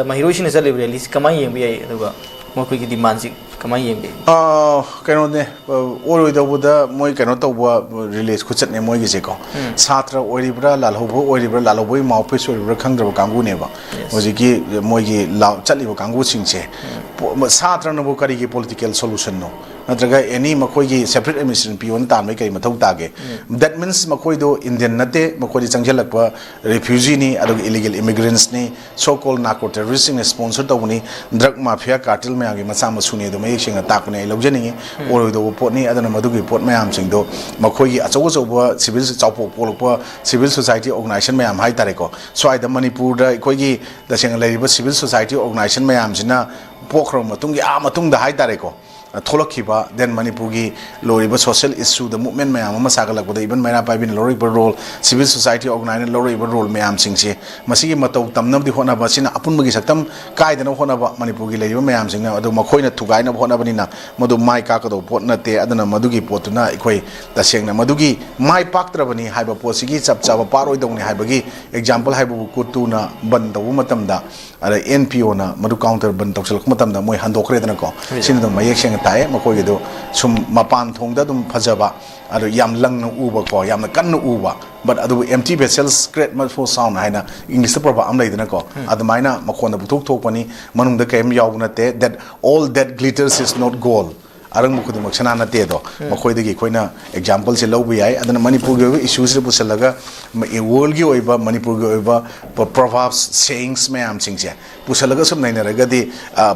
mahiroshin se le rally kamai yem bi aduga mo khogi demand si kamai yem bi kano ne oroi da buda moi kano tawba release khuchat ne moi ge se ko satra oribra lalhobo ma office oribra khangdra kangu ne ba hoji ki moi ge law chali ba kangu sing se satra no bo kari ge political solution no natraga any makoi gi separate administration pion tan mai kai mathau ta ge that means makoi do indian nate makoi changjalak pa refugee ni adu illegal immigrants ni so called narco terrorists ni sponsor to ni drug mafia cartel ma gi macha ma suni do mai singa ta ku ne lojani oroi do pot ni adana madu gi pot mayam sing do makoi gi achaw ba civil chawpo polok civil society organization mayam hai tare ko so ai da manipur da koi gi da sing lai ba civil society organization mayam sina पोखरो मतुंगी आ मतुंग दा हाई तारेको थोलखिबा then Manipur की लोरिबा social issue the movement मैम अमा सागलकबद इवन मैना पाइबिन लोरिबा रोल सिविल सोसाइटी ऑर्गेनाइज लोरिबा रोल मैम सिंगसे मसिगी मतौ तमनबदि होनाबा सिना अपुनबगी सकतम कायदना होनाबा मणिपुर की लेरिबा मैम सिंगना अदु मखोइना थुगाइना होनाबनिना मदु माइ काकदो पोट नते अदना मदुगी पोतुना इखोइ तसेंगना मदुगी माइ पाक्त्रबनी हाइबा पोसिगी चपचाबा पारोइदौनी हाइबगी एग्जांपल हाइबु कुतुना बन दउ मतमदा अरे एनपीओ ना मदु काउंटर बन तौसल मतमदा मोइ हंदोखरेदना को सिना मयेक सेंग ताए मकोई दो सुम मपान थोंगदा दुम फजबा अदु याम लंग उबा को याम कन्न उबा बट अदु empty vessels create much for sound हाइना इंग्लिश प्रभा अम लेदना को अदमाइना मखोन बुथोक थोकपनी मनुंग द केम याव नते that all that glitters is not gold अरंग मुखुद मक्सना नते दो मखोइदगी खोइना एग्जांपल से लौब याय अदना मणिपुर गे इश्यूज रे पुसलगा वर्ल्ड गी ओइबा मणिपुर गे ओइबा प्रोवर्ब्स सेइंग्स मैम सिंगसे पुसलगा सुम नैनरगदी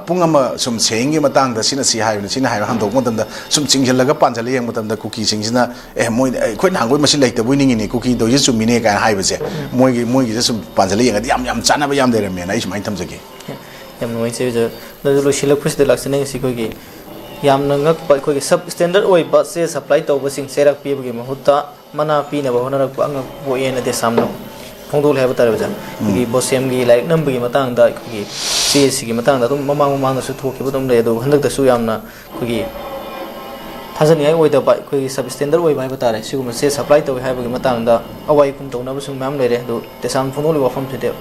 पुंगमा सुम सेइंग गे मतंग द सिना सि हाइबन सिना हाइबा हंदोक मतंदा सुम चिंगलगा पांजल यंग मतंदा कुकी सिंगसिना ए मोइ खोइ नांगोइ मसि लैतबुइ निंगिनि कुकी दो ये सुमिने का हाइबसे मोइगी सुम पांजल यंग याम याम चानाबा याम देरमे नाइ सुमाइ थमजगे याम नोइ से जो लो सिलक पुस दे लक्सने सि कोगी यामना ngak pa khoi sub standard oi ba se supply to ba sing serak pi bagi mahutta mana pi na ba honara ko ang bo yen de samno phongdol hai batar ba gi bosem gi like nam bagi matang da gi cs gi matang da dum mamang da su thoki ba dum le do handak da su yamna gi thajani ai oi da ba khoi sub standard oi ba batare sigum se supply to hai bagi matang da awai kum to na ba su mam le re do te sam phongdol wa fam se de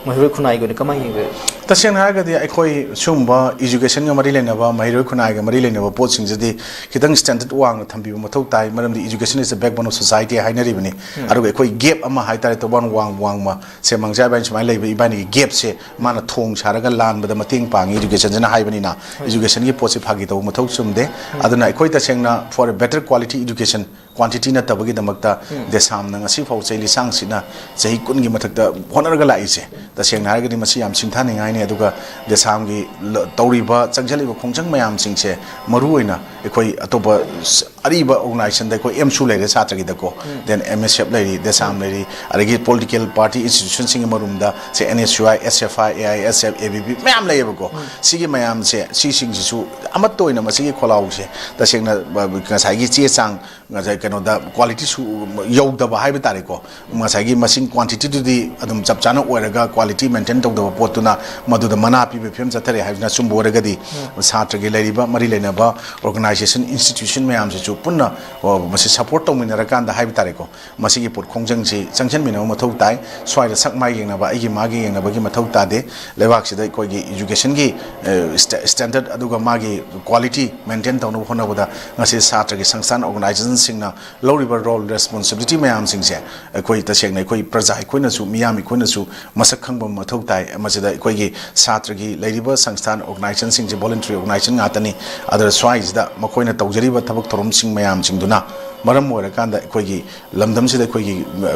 महिरोय खुनाई गनि कमाय हिबे तसेन हागदि अखोय सुमबा education ग मरि लेनबा महिरोय खुनाई ग मरि लेनबा poaching जदि खितंग standard वांग थंबि मथौ ताय मरमदि education is the backbone of society हाइनरि बनि आरो अखोय गैप अमा हाइतारे तो वन वांग मा से मंगजा बाइन समाय लेबे इबानि गैप से माना थोंग सारगा लान बद मतेंग पांग एजुकेशन जना हाइबनि ना एजुकेशन गी पोसे फागि तो मथौ सुमदे अदुना अखोय तसेंगना for a better quality education quantity न तबगी दमकता देसाम न ngasi फाउ चैलि सांगसिना जहि कुनगी मथकता होनरगा लाइसे तसेंग हारगनि मसि याम सिंथानि गाइने अदुगा देसाम गी तौरिबा चंगजलिबा खोंचंग मयाम सिंगसे मरु ओइना एखोय अतोबा अरिबा ऑर्गेनाइजेशन द को एमसु लेरे छात्र गी दको देन एमएसएफ लेरी देसाम लेरी अरगी पॉलिटिकल पार्टी इंस्टीट्यूशन सिंग मरुमदा से एनएसयूआई एसएफआई एआईएसएफ एबीपी मयाम लेबको सिगी मयाम से सी सिंग सिसु अमत ओइना मसिगी खोलाउ से तसेंगना ngसाइगी चे चांग ngajai kano da quality su yogdaba haiba tareko ngasagi masing quantity du di adum chapchana oiraga quality maintain togdaba potuna maduda mana pi be film jathare haibna sumbo oragadi satra ge leriba mari lenaba organization institution mayam se chu punna masi support tongminara kanda haiba tareko masigi pot khongjang si changchen minama mathau tai swaida sakmai yengnaba agi magi yengnaba gi mathau ta de lewak sida koi gi education gi standard aduga magi quality maintain tawna hona boda ngasi satra ge sangsan organization सिंगना लौरिबा role responsibility मैम सिंगसे अखोई तसेंग अखोई प्रजा अखोइना सु मियाम अखोइना सु मसक खंगब मथौ ताय मसिदा अखोई छात्र की लैरिबा संस्थान ऑर्गेनाइजेशन सिंगजे वॉलंटरी ऑर्गेनाइजेशन गातनी अदर स्वाइजदा मखोइना तौजरिबा थबक थरोम सिंग मैम सिंगदुना मरम ओरकांदा अखोई लमदम सिदा अखोई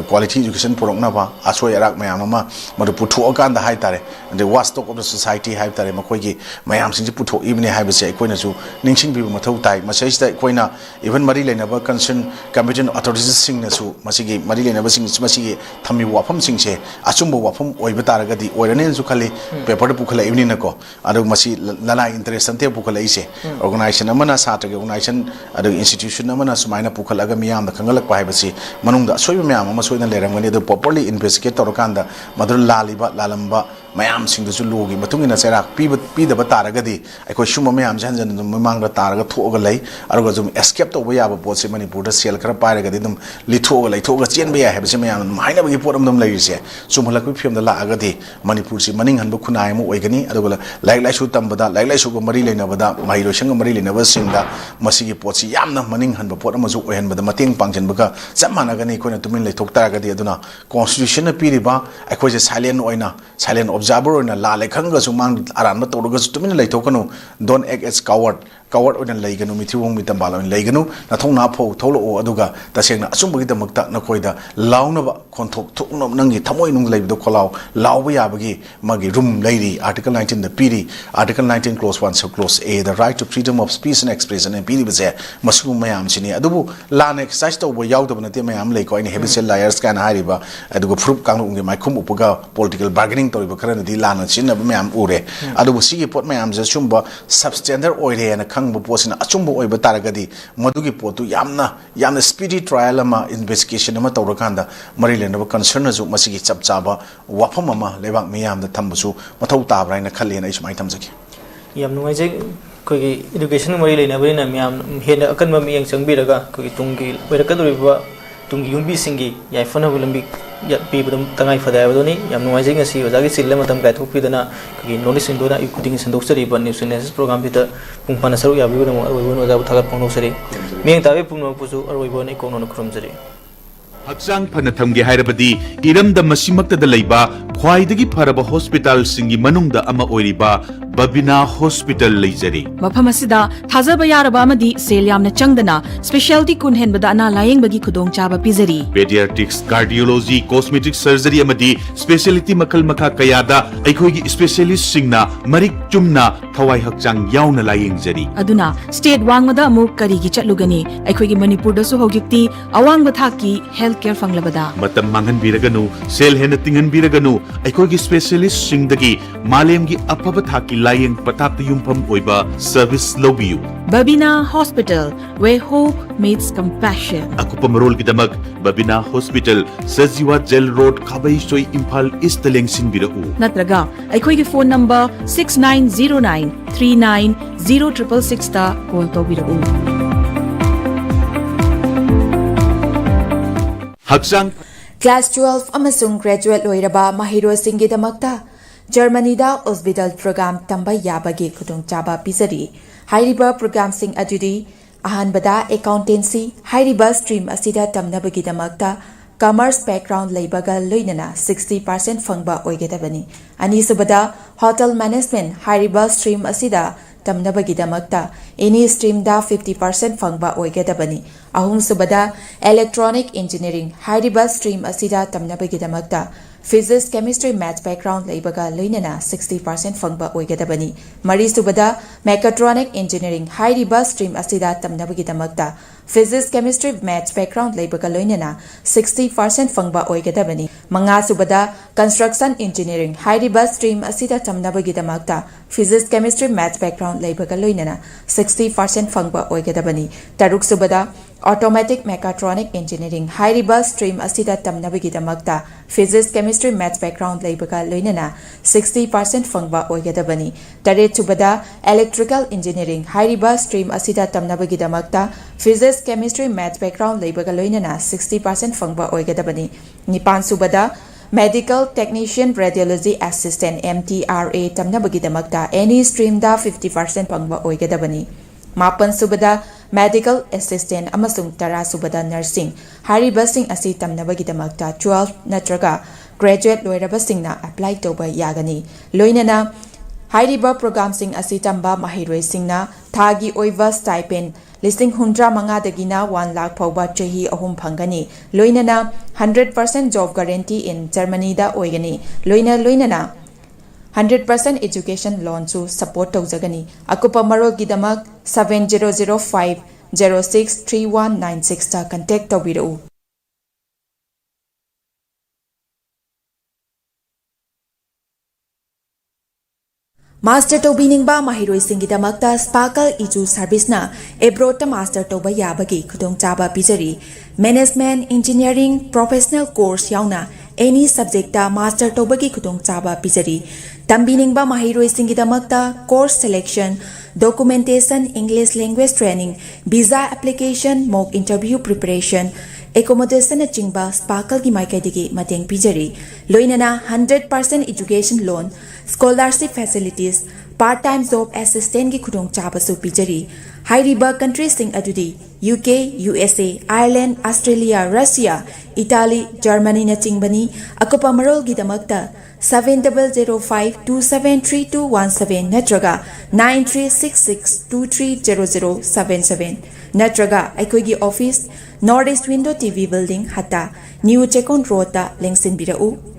क्वालिटी एजुकेशन पुरकनाबा आसोय अराक मैम अमा मदु पुथोकांदा हाय तारे द वास्टॉक ऑफ द सोसाइटी हाय तारे मखोई मैम सिंगजे पुथो इबने हायबसे अखोइना सु निंगसिंग बिबु मथौ ताय मसैसदा अखोइना इवन मरि लेनबा कंसर्न कमिटन अथॉरिटीज सिंग नसु मसिगी मरि लेनबा सिंग मसिगी थम्मी वाफम सिंगसे अचुंबो वाफम ओइबा तारगदी ओइरने जु खाली पेपर पुखला इबनि नको अदु मसि लला इंटरेस्ट अंते पुखला इसे ऑर्गेनाइजेशन अमना सात्र के ऑर्गेनाइजेशन अदु इंस्टीट्यूशन अमना सुमाइना पुखलागा मियाम द खंगलक पाइबसी मनुंगदा सोइबा म्याम अमा सोइना लेरमगनी अदु प्रॉपर्ली इन्वेस्टिगेट तोरकांदा मदुर लालिबा लालंबा मैम सिंगदसु लोगी मतुंगिना सेराक पीदबा तारगदी अखोय सुम मैम जन ममांगदा तारगा थोगा लई अरगा जुम एस्केप तोबा याबा पोसे मणिपुर सेल खरा पाइरगदी दम लिथोगा लैथोगा चेनबा या हेबसे मैम हाइनबगी पोरम दम लैरिसे सुमहलक फिल्म दा लागदी मणिपुर सि मनिंग हनबो खुनाय म ओइगनी अदुगला लाइक लाइसु तंबदा लाइक लाइसु को मरि लेनबदा माइलोसंग मरि लेनबा सिंगदा मसिगी पोछि यामना मनिंग हनबो पोर अमजु ओइहनबदा मतेंग पांगजनबगा चमानागनी कोना तुमिन लैथोक तारगदी अदुना कॉन्स्टिट्यूशन पीरिबा अखोय साइलेंट ओइना साइलेंट ऑब्जर्वर ओइना लाले खंगसु मांग आरान तोरगसु तुमिन लैथोकनु don't act as coward coward ओन लेगनु मिथिवों मितंबाल ओन लेगनु नथोंना फो थोलो अदुगा तसेंगना असुंबगी दमक्ता नकोइदा लाउनबा खोंथोक थोकनो नंगी थमोय नुंग लेबदो खोलाव लावबा याबगी मगी रूम लेरी आर्टिकल 19 द पीरी article 19 clause 1 sub clause A the right to freedom of speech and expression and पीरी बजे मसु मयाम सिनी अदुबु लान एक्सरसाइज तो यावदब नते मयाम लेको इन हेबिचुअल लायर्स कान हारिबा अदुगु प्रूफ कांगुंगे माइखुम उपगा पॉलिटिकल बार्गेनिंग तोरिबा खरनदी लान सिनब मयाम उरे अदुबु सिगी पोट मयाम जे सुंबा सबस्टैंडर्ड ओइरे न खंगबु पोसिना अचुंबु ओइबा तारगदी मदुगी पोतु यामना स्पीडी ट्रायल अमा इन्वेस्टिगेशन अमा तौरकांदा मरी लेनब कंसर्न जु मसिगी चपचाबा वाफम अमा लेबाक मियाम द थंबसु मथौ ताब्राइना खल्लेना इसमाइ थमजकी याम नुवाइजे कोई एजुकेशन मरी लेनबरिना मियाम हेना अकनबा मियंग चंगबिरगा कोई तुंगी ओइरकदुरिबा तुंगी युंबी सिंगी याइफना बुलंबी पीबदम तंगाई फदायबदोनी याम नुवाइजे ngasi ओजागी सिल्ले मतम गायथोकपिदना कोई नॉलेज इंदोना इकुटिंग संदोक्सरी न्यूज एनालिसिस प्रोग्राम बिता पुंफाना सरु याबिबदम अरवइबन ओजाबु थागत फोंदोसरी मियंग ताबे पुंगपुसु अरवइबन इकोनोन खुरमजरी हक्चांग फन थमगे हायरबदी इरमदा मसिमक्तदा लैबा ख्वाइदगी फरबा हॉस्पिटल सिंगी मनुंगदा अमा ओइरिबा बबिना हॉस्पिटल लेजरी मफम असिदा थाजबा यारबा अमदी सेल यामना चंगदना स्पेशलिटी कुन हेनबदा अना लायेंगबगी खुदोंग चाबा पिजरी पेडियाट्रिक्स कार्डियोलॉजी कॉस्मेटिक सर्जरी अमदी स्पेशलिटी मखल मखा कयादा अखोइगी स्पेशलिस्ट सिंगना मरिक चुमना थवाई हक्चांग यावना लायेंगजरी अदुना स्टेट वांगमदा अमुक करिगी चटलुगनी अखोइगी मणिपुरदसु होगिक्ति अवांग बथाकी हेल्थ केयर फंगलबदा मतम मांगन बिरगनु सेल हेन तिंगन बिरगनु अखोइगी स्पेशलिस्ट सिंगदगी मालेमगी अफब थाकी लायेंग पताप युमफम ओइबा सर्विस लोबियु Babina hospital where hope meets compassion अकुपा मरोल गिदमक Babina hospital Sajiwa jail road खाबई सोई इम्फाल ईस्ट लेंगसिन बिरउ नत्रगा अखोइगी फोन नंबर 6909390666 ता कॉल तोबिरउ हक्चांग क्लास 12 अमसुंग ग्रेजुएट लोइरबा महिरोसिंगिदमक्ता जर्मनीदा हॉस्पिटल प्रोग्राम तंबा याबगे खुदुंग चाबा पिजरी हाइरिबा प्रोग्राम सिंग अजुदी अहानबदा अकाउंटेंसी हाइरिबा स्ट्रीम असिदा तमनबगिदमक्ता कॉमर्स बैकग्राउंड लेबगा लोइनना 60% फंगबा ओइगेदबनी अनिसुबदा होटल मैनेजमेंट हाइरिबा स्ट्रीम असिदा तमनबगिदमक्ता एनी स्ट्रीम दा 50% फंगबा ओइगेदबनी अहुमसुबदा इलेक्ट्रॉनिक इंजीनियरिंग हाइरिबा स्ट्रीम असिदा तमनबगिदमक्ता फिजिक्स केमिस्ट्री मैथ्स बैकग्राउंड लेबगा लोइनना 60% फंगबा ओइगेदबनी मरीसुबदा मेकाट्रॉनिक इंजीनियरिंग हाइरिबा स्ट्रीम असिदा तमनबगिदमक्ता फिजिक्स केमिस्ट्री मैथ्स बैकग्राउंड लेबगा लोइनना 60% फंगबा ओइगेदबनी मंगासुबदा कंस्ट्रक्शन इंजीनियरिंग हाइरिबा स्ट्रीम असिदा तमनबगिदमक्ता फिजिक्स केमिस्ट्री मैथ्स बैकग्राउंड लेबगा लोइनना 60% फंगबा ओइगेदबनी तरुकसुबदा ऑटोमेटिक मेकाट्रॉनिक इंजीनियरिंग हाइरिबा स्ट्रीम असिदा तमनबगिदमक्ता फिजिक्स केमिस्ट्री मैथ्स बैकग्राउंड लेबगा लोइनना 60% फंगबा ओइगेदबनी तरेचुबदा इलेक्ट्रिकल इंजीनियरिंग हाइरिबा स्ट्रीम असिदा तमनबगिदमक्ता फिजिक्स केमिस्ट्री मैथ्स बैकग्राउंड लेबगा लोइनना 60% फंगबा ओइगेदबनी निपानसुबदा medical technician radiology assistant MTRA तमनबगिदमक्ता एनी स्ट्रीम दा 50% फंगबा ओइगेदबनी मापनसुबदा मेडिकल असिस्टेंट अमसुंग तरासुबदा नर्सिंग हारिबसिंग असि तमनबगिदमक्ता 12 नत्रगा ग्रेजुएट लोइरबसिंगना अप्लाई तौबा यागनी लोइनना हाइरिबा प्रोग्राम सिंग असि तंबा महिरोइसिंगना थागी ओइवा स्टाइपेंड 1,100,000 1 लाख फौबा चही अहुम फंगनी लोइनना 100% जॉब गारंटी इन जर्मनी दा ओइगनी लोइनना 100% एजुकेशन लोन सु सपोर्ट तौजगनी अकुपा मरोगिदमक 7005063196 ता कांटेक्ट तौबिरउ मास्टर तौबिनिंगबा महिरोइसिंगिदमक्ता स्पार्कल इजू सर्विसना एब्रोडता मास्टर तौबा याबगी खुदोंग चाबा पिजरी मैनेजमेंट इंजीनियरिंग प्रोफेशनल कोर्स याउना एनी सब्जेक्टा मास्टर तौबगी खुदोंग चाबा पिजरी तंबिनिंगबा महिरोइसिंगिदमक्ता course selection documentation English language training visa application mock interview preparation accommodation चिंबा स्पार्कल की माइकैदिगी मतेंग पिजरी लोइनना 100% education loan scholarship facilities part time job assistant की खुदोंग चाबसु पिजरी हाइरिबा country Singh अदुदी UK, USA, Ireland, Australia, Russia, Italy, Germany na chingbani akupa marol gidamakta 7005273217 natraga 9366230077 natraga aikoigi office Northeast Window TV Building hata New Chekon Road ta lengsin birau.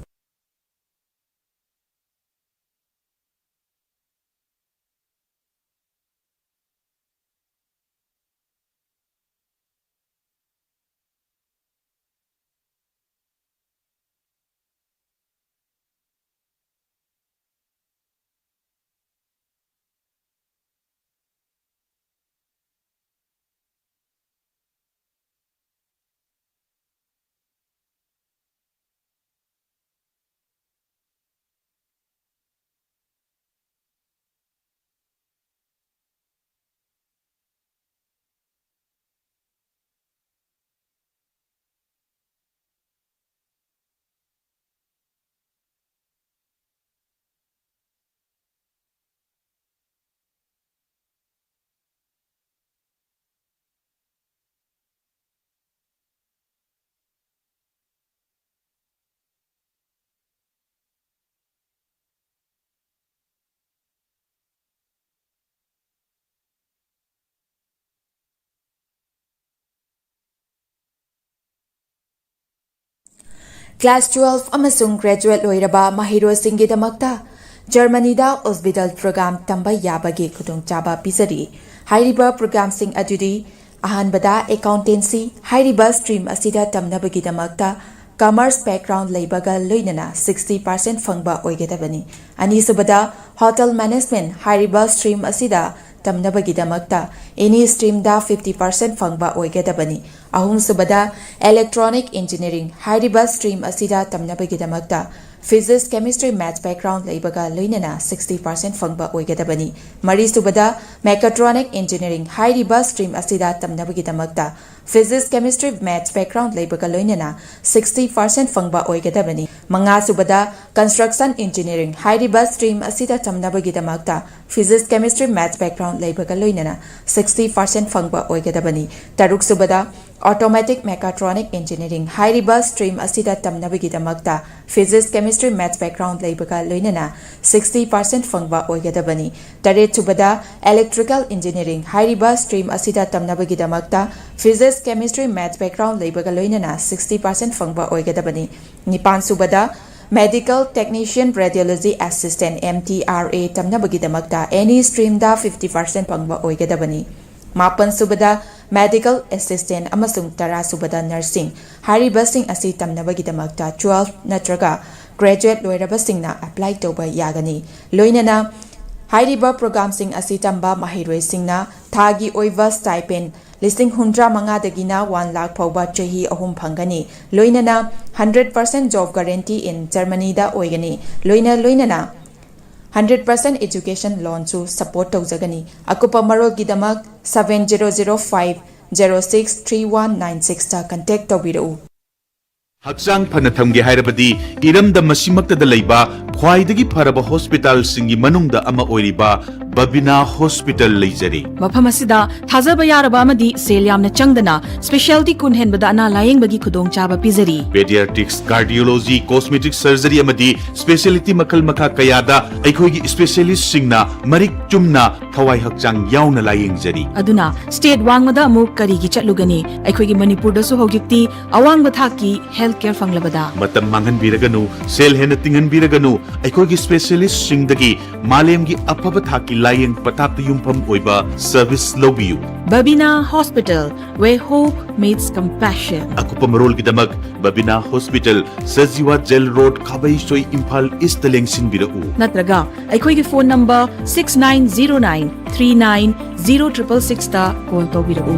Class 12 amasung graduate loiraba mahirosinggidamakta Germany da hospital program tamba yabagi khudongchaba pisari hairiba program sing adudi ahanbada accountancy hairiba stream asida tamnabagidamakta commerce background leibaga loinana 60% fangba oigedabani anisubada hotel management hairiba stream asida tamnabagidamakta any stream da 50% fangba oigedabani ahum subada electronic engineering hairiba stream asida tamnabagidamakta physics chemistry maths background leibaga loinana 60% fangba oigedabani mari subada mechatronic engineering hairiba stream asida tamnabagidamakta physics chemistry maths background leibaga loinana 60% fangba oigedabani manga subada construction engineering hairiba stream asida tamnabagidamakta physics chemistry maths background leibaga loinana 60% fangba oigedabani taruk subada automatic mechatronic engineering hairiba stream asida tamnabagidamakta physics chemistry maths background leibaga loinana 60% fangba oigedabani taret subada electrical engineering hairiba stream asida tamnabagidamakta physics chemistry maths background leibaga loinana 60% fangba oigedabani nipan subada medical technician radiology assistant MTRA tamnabagidamakta any stream da 50% fangba oigedabani mapan subada medical assistant amasung tara subada nursing hariba sing asi tamnabagidamakta 12 natraga graduate loiraba singna apply toba yagani loinana hariba program sing asi tamba mahiroi singna thagi oiva stipend listing 100 dagina 1 lakh phawba chahi ahum phangani loinana 100% job guarantee in Germany da oigani loinana 100% education loan to support tawjagani akupa marol gidamak 7005063196 ta contact tawbirau Hakchang phana thamge hairabadi iramda masimakta leiba khwaidagi pharaba hospital singi manungda ama oiriba Babina Hospital leijari mafam asida thajaba yaraba amadi sel yamna changdana specialty kun henbada ana layeng bagi khudong chaba pizari pediatrics cardiology cosmetic surgery amadi specialty makal makha kayada aikhoigi specialist singna marik chumna thawai hakchang yauna layeng jari aduna state wangmada amuk karigi chatlugani aikhoigi manipur da su hojikti awangba thaki health care fanglabada matam mangan biraganu sel hena tingan biraganu aikhoigi specialist singdagi malemgi apaba thaki layeng patapta yumpam oiba service lobiyu Babina Hospital where hope meets compassion akupa marol gidamak Babina Hospital Sajiwa Jail Road Khabai Soi Imphal East lengsin birau natraga aikhoigi phone number 6909390666 ta call tawbirau